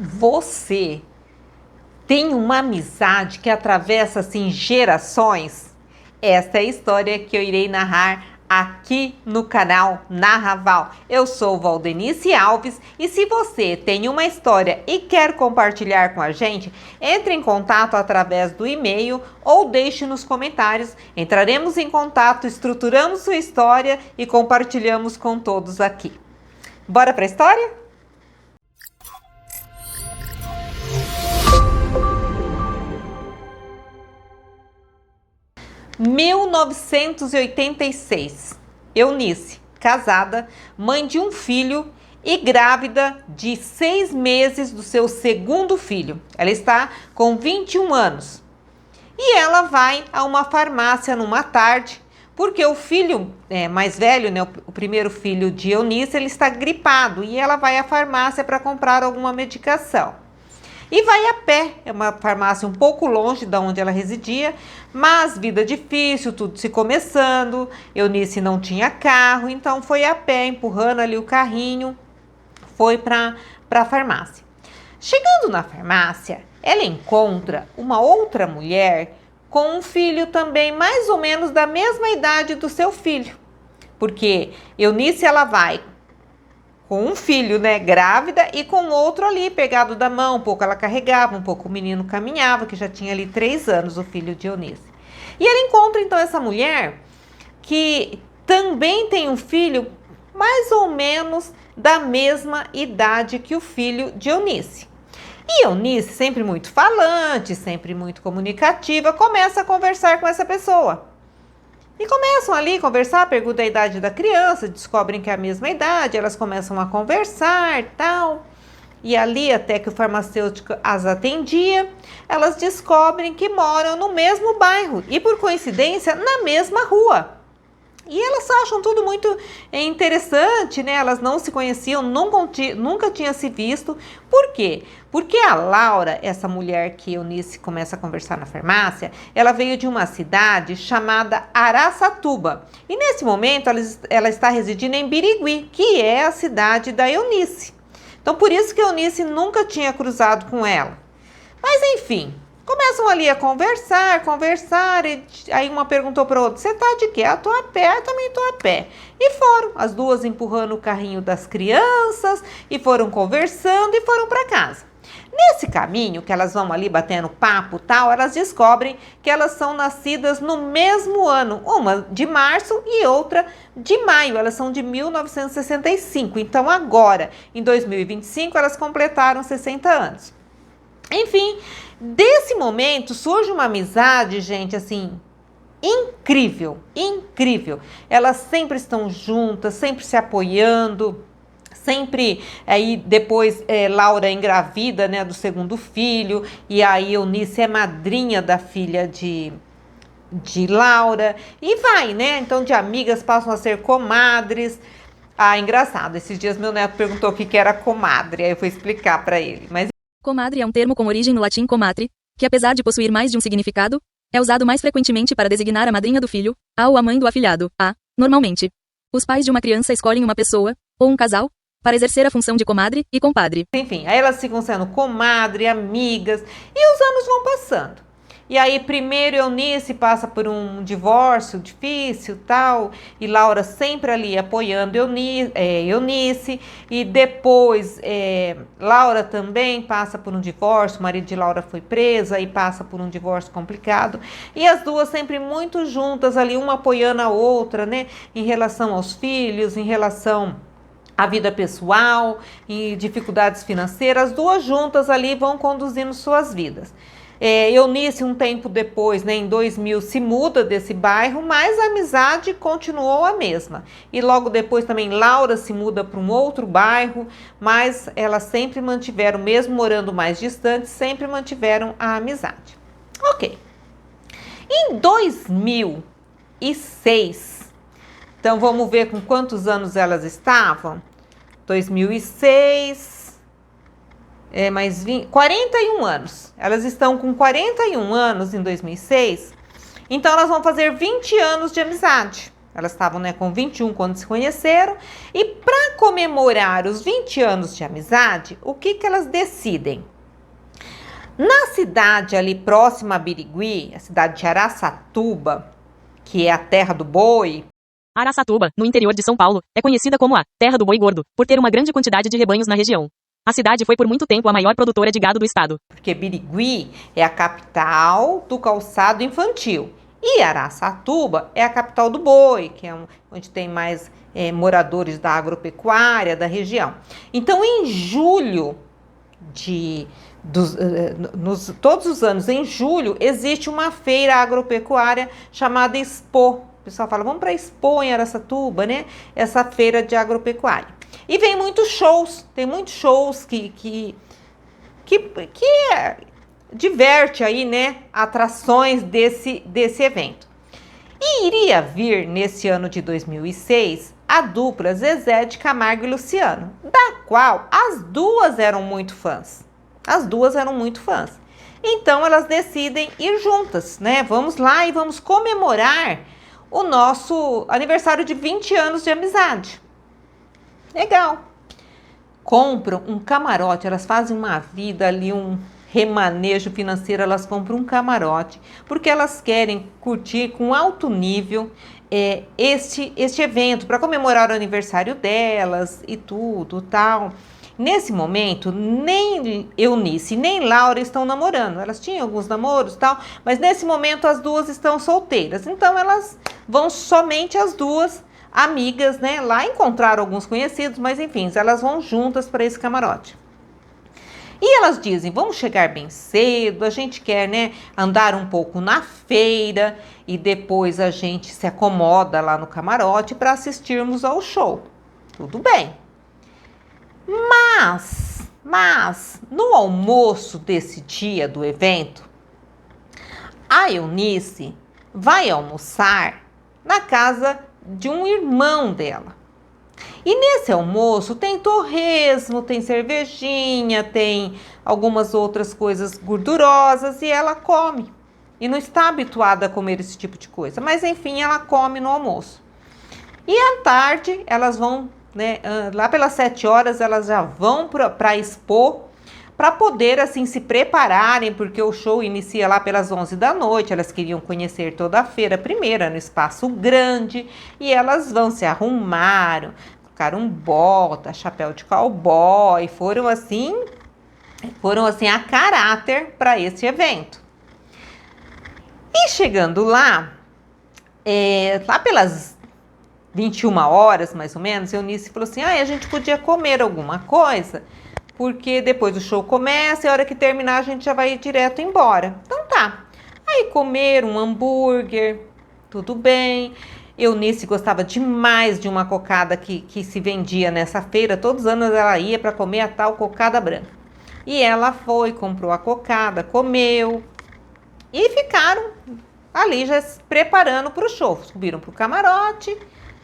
Você tem uma amizade que atravessa assim gerações? Esta é a história que eu irei narrar aqui no canal Narraval. Eu sou Valdenice Alves e se você tem uma história e quer compartilhar com a gente, entre em contato através do e-mail ou deixe nos comentários. Entraremos em contato, estruturamos sua história e compartilhamos com todos aqui. Bora para a história? (1986) Eunice, casada, mãe de um filho e grávida de 6 meses do seu segundo filho. Ela está com 21 anos. E ela vai a uma farmácia numa tarde, porque o filho mais velho, né, o primeiro filho de Eunice, ele está gripado e ela vai à farmácia para comprar alguma medicação. E vai a pé, é uma farmácia um pouco longe de onde ela residia, mas vida difícil, tudo se começando, Eunice não tinha carro, então foi a pé, empurrando ali o carrinho, foi para a farmácia. Chegando na farmácia, ela encontra uma outra mulher com um filho também mais ou menos da mesma idade do seu filho, porque Eunice ela vai com um filho, né, grávida, e com outro ali, pegado da mão, um pouco ela carregava, um pouco o menino caminhava, que já tinha ali 3 anos, o filho de Eunice. E ela encontra, então, essa mulher, que também tem um filho, mais ou menos da mesma idade que o filho de Eunice. E Eunice, sempre muito falante, sempre muito comunicativa, começa a conversar com essa pessoa. E começam ali a conversar, perguntam a idade da criança, descobrem que é a mesma idade, elas começam a conversar e tal. E ali, até que o farmacêutico as atendia, elas descobrem que moram no mesmo bairro e, por coincidência, na mesma rua. E elas acham tudo muito interessante, né? Elas não se conheciam, nunca tinham se visto. Por quê? Porque a Laura, essa mulher que Eunice começa a conversar na farmácia, ela veio de uma cidade chamada Araçatuba. E nesse momento ela está residindo em Birigui, que é a cidade da Eunice. Então por isso que Eunice nunca tinha cruzado com ela. Mas enfim, começam ali a conversar, e aí uma perguntou para outra, você tá de quê? Ah, tô a pé, eu também tô a pé. E foram, as duas empurrando o carrinho das crianças, e foram conversando e foram para casa. Nesse caminho, que elas vão ali batendo papo e tal, elas descobrem que elas são nascidas no mesmo ano, uma de março e outra de maio, elas são de 1965, então agora, em 2025, elas completaram 60 anos. Enfim, desse momento surge uma amizade, gente, assim, incrível, incrível. Elas sempre estão juntas, sempre se apoiando, sempre, aí depois Laura engravida, né, do segundo filho, e aí Eunice é madrinha da filha de Laura, e vai, né, então de amigas passam a ser comadres. Ah, engraçado, esses dias meu neto perguntou o que era comadre, aí eu fui explicar para ele, mas comadre é um termo com origem no latim comatre, que apesar de possuir mais de um significado, é usado mais frequentemente para designar a madrinha do filho, a ou a mãe do afilhado, a. Normalmente, os pais de uma criança escolhem uma pessoa, ou um casal, para exercer a função de comadre e compadre. Enfim, aí elas ficam sendo comadre, amigas, e os anos vão passando. E aí primeiro Eunice passa por um divórcio difícil tal, e Laura sempre ali apoiando Eunice, e depois Laura também passa por um divórcio, o marido de Laura foi preso, e passa por um divórcio complicado, e as duas sempre muito juntas ali, uma apoiando a outra, né, em relação aos filhos, em relação à vida pessoal e dificuldades financeiras, as duas juntas ali vão conduzindo suas vidas. Eunice, um tempo depois, né, em 2000, se muda desse bairro, mas a amizade continuou a mesma. E logo depois também Laura se muda para um outro bairro, mas elas sempre mantiveram, mesmo morando mais distante, sempre mantiveram a amizade. Ok. Em 2006, então vamos ver com quantos anos elas estavam? 2006... mais 41 anos. Elas estão com 41 anos em 2006, então elas vão fazer 20 anos de amizade. Elas estavam, né, com 21 quando se conheceram. E para comemorar os 20 anos de amizade, o que elas decidem? Na cidade ali próxima a Birigui, a cidade de Araçatuba, que é a terra do boi. Araçatuba, no interior de São Paulo, é conhecida como a Terra do Boi Gordo, por ter uma grande quantidade de rebanhos na região. A cidade foi por muito tempo a maior produtora de gado do estado. Porque Birigui é a capital do calçado infantil. E Araçatuba é a capital do boi, que é onde tem mais moradores da agropecuária da região. Então, em julho todos os anos, em julho, existe uma feira agropecuária chamada Expo. O pessoal fala, vamos para Expo em Araçatuba, né? Essa feira de agropecuária. E vem muitos shows, tem muitos shows que diverte aí, né? Atrações desse evento. E iria vir, nesse ano de 2006, a dupla Zezé de Camargo e Luciano, da qual as duas eram muito fãs. As duas eram muito fãs. Então, elas decidem ir juntas, né? Vamos lá e vamos comemorar o nosso aniversário de 20 anos de amizade. Legal. Compram um camarote, elas fazem uma vida ali, um remanejo financeiro, elas compram um camarote, porque elas querem curtir com alto nível este evento, para comemorar o aniversário delas e tudo, tal. Nesse momento, nem Eunice nem Laura estão namorando. Elas tinham alguns namoros e tal, mas nesse momento as duas estão solteiras. Então elas vão somente as duas amigas, né? Lá encontraram alguns conhecidos, mas enfim, elas vão juntas para esse camarote. E elas dizem, vamos chegar bem cedo, a gente quer, né, andar um pouco na feira e depois a gente se acomoda lá no camarote para assistirmos ao show. Tudo bem. Mas, no almoço desse dia do evento, a Eunice vai almoçar na casa de um irmão dela. E nesse almoço tem torresmo, tem cervejinha, tem algumas outras coisas gordurosas e ela come. E não está habituada a comer esse tipo de coisa, mas enfim, ela come no almoço. E à tarde elas vão, né, lá pelas 7 horas elas já vão para a Expo para poder assim se prepararem, porque o show inicia lá pelas 11 da noite, elas queriam conhecer toda a feira primeiro, no espaço grande, e elas vão se arrumaram, colocaram bota, chapéu de cowboy, foram assim a caráter para esse evento. E chegando lá, lá pelas 21 horas, mais ou menos, Eunice falou assim, a gente podia comer alguma coisa, porque depois o show começa e a hora que terminar a gente já vai ir direto embora. Então tá. Aí comeram um hambúrguer, tudo bem. Eunice gostava demais de uma cocada que se vendia nessa feira. Todos os anos ela ia para comer a tal cocada branca. E ela foi, comprou a cocada, comeu e ficaram ali já se preparando para o show. Subiram para o camarote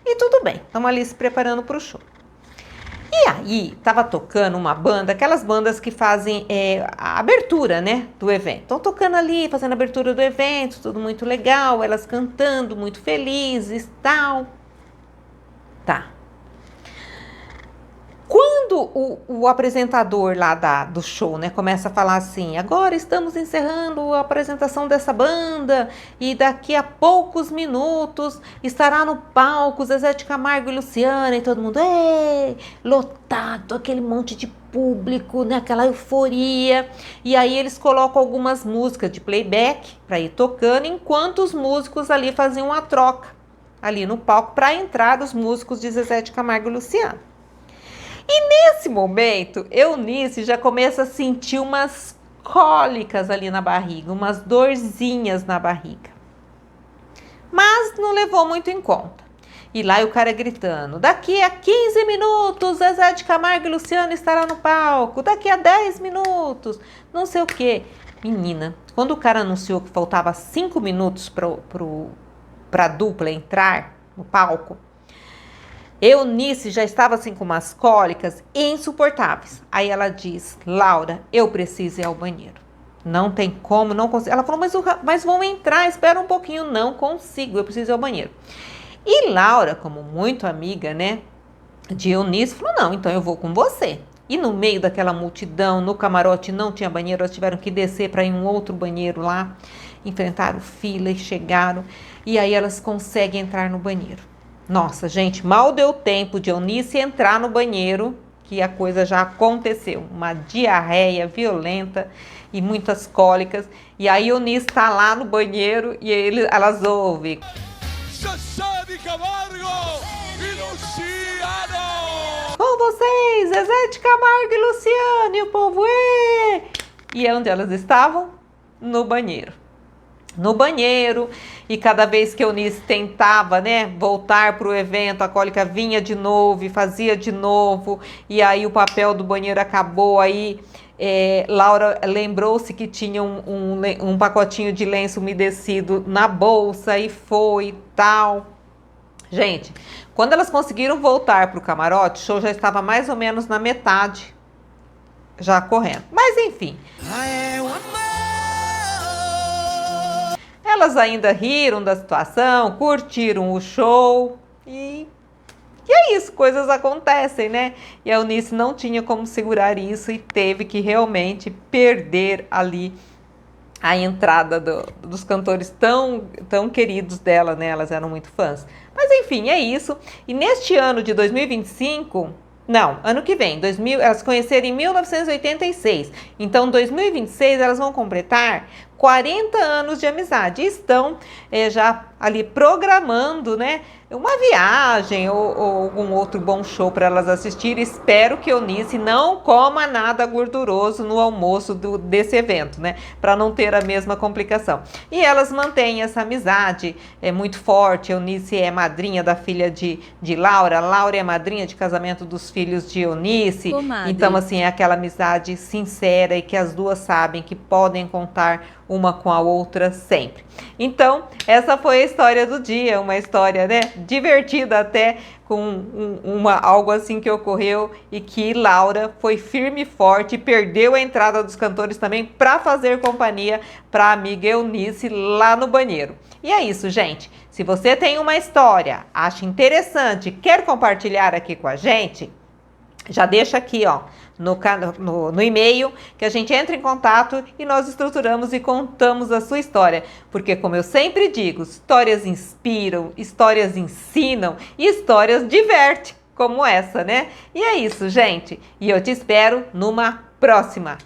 e tudo bem. Estamos ali se preparando para o show. E aí, tava tocando uma banda, aquelas bandas que fazem a abertura, né, do evento. Estão tocando ali, fazendo a abertura do evento, tudo muito legal, elas cantando, muito felizes, tal. Tá. Quando o apresentador lá do show, né, começa a falar assim, agora estamos encerrando a apresentação dessa banda e daqui a poucos minutos estará no palco Zezé de Camargo e Luciano e todo mundo, lotado, aquele monte de público, né, aquela euforia. E aí eles colocam algumas músicas de playback para ir tocando, enquanto os músicos ali faziam a troca ali no palco para entrar os músicos de Zezé de Camargo e Luciano. E nesse momento, Eunice já começa a sentir umas cólicas ali na barriga, umas dorzinhas na barriga. Mas não levou muito em conta. E lá o cara gritando, daqui a 15 minutos, Zezé de Camargo e Luciano estará no palco, daqui a 10 minutos, não sei o quê. Menina, quando o cara anunciou que faltava 5 minutos para a dupla entrar no palco, Eunice já estava assim com umas cólicas insuportáveis. Aí ela diz, Laura, eu preciso ir ao banheiro. Não tem como, não consigo. Ela falou, mas vão entrar, espera um pouquinho. Não consigo, eu preciso ir ao banheiro. E Laura, como muito amiga, né, de Eunice, falou, não, então eu vou com você. E no meio daquela multidão, no camarote não tinha banheiro, elas tiveram que descer para ir em um outro banheiro lá, enfrentaram fila e chegaram, e aí elas conseguem entrar no banheiro. Nossa, gente, mal deu tempo de Eunice entrar no banheiro, que a coisa já aconteceu, uma diarreia violenta e muitas cólicas, e aí Eunice está lá no banheiro e elas ouvem: Zezé de Camargo e Luciano! com vocês, Zezé de Camargo e Luciano, e o povo, ê! E é onde elas estavam? No banheiro. No banheiro, e cada vez que Eunice tentava, né, voltar para o evento, a cólica vinha de novo e fazia de novo, e aí o papel do banheiro acabou, aí Laura lembrou-se que tinha um pacotinho de lenço umedecido na bolsa e foi e tal. Gente, quando elas conseguiram voltar para o camarote, o show já estava mais ou menos na metade, já correndo. Mas enfim, elas ainda riram da situação, curtiram o show e é isso, coisas acontecem, né? E a Eunice não tinha como segurar isso e teve que realmente perder ali a entrada dos cantores tão queridos dela, né? Elas eram muito fãs. Mas enfim, é isso. E neste ano de 2025, não, ano que vem, elas se conheceram em 1986. Então, 2026 elas vão completar 40 anos de amizade. E estão já ali programando, né, uma viagem ou algum outro bom show para elas assistirem. Espero que Eunice não coma nada gorduroso no almoço desse evento, né, para não ter a mesma complicação. E elas mantêm essa amizade muito forte. Eunice é madrinha da filha de Laura, Laura é madrinha de casamento dos filhos de Eunice. Comadre. Então, assim, é aquela amizade sincera e que as duas sabem que podem contar uma com a outra sempre. Então, essa foi a história do dia, uma história, né, divertida até, com algo assim que ocorreu e que Laura foi firme e forte e perdeu a entrada dos cantores também para fazer companhia para a amiga Eunice lá no banheiro. E é isso, gente. Se você tem uma história, acha interessante, quer compartilhar aqui com a gente, já deixa aqui, ó, no e-mail, que a gente entra em contato e nós estruturamos e contamos a sua história. Porque, como eu sempre digo, histórias inspiram, histórias ensinam e histórias divertem, como essa, né? E é isso, gente. E eu te espero numa próxima.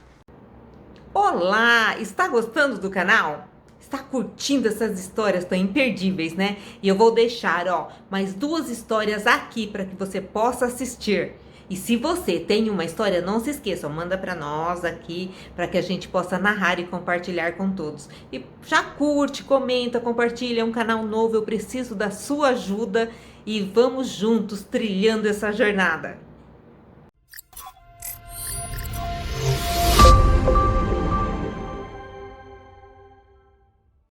Olá! Está gostando do canal? Está curtindo essas histórias tão imperdíveis, né? E eu vou deixar, ó, mais 2 histórias aqui para que você possa assistir. E se você tem uma história, não se esqueça, manda para nós aqui, para que a gente possa narrar e compartilhar com todos. E já curte, comenta, compartilha, é um canal novo, eu preciso da sua ajuda e vamos juntos trilhando essa jornada.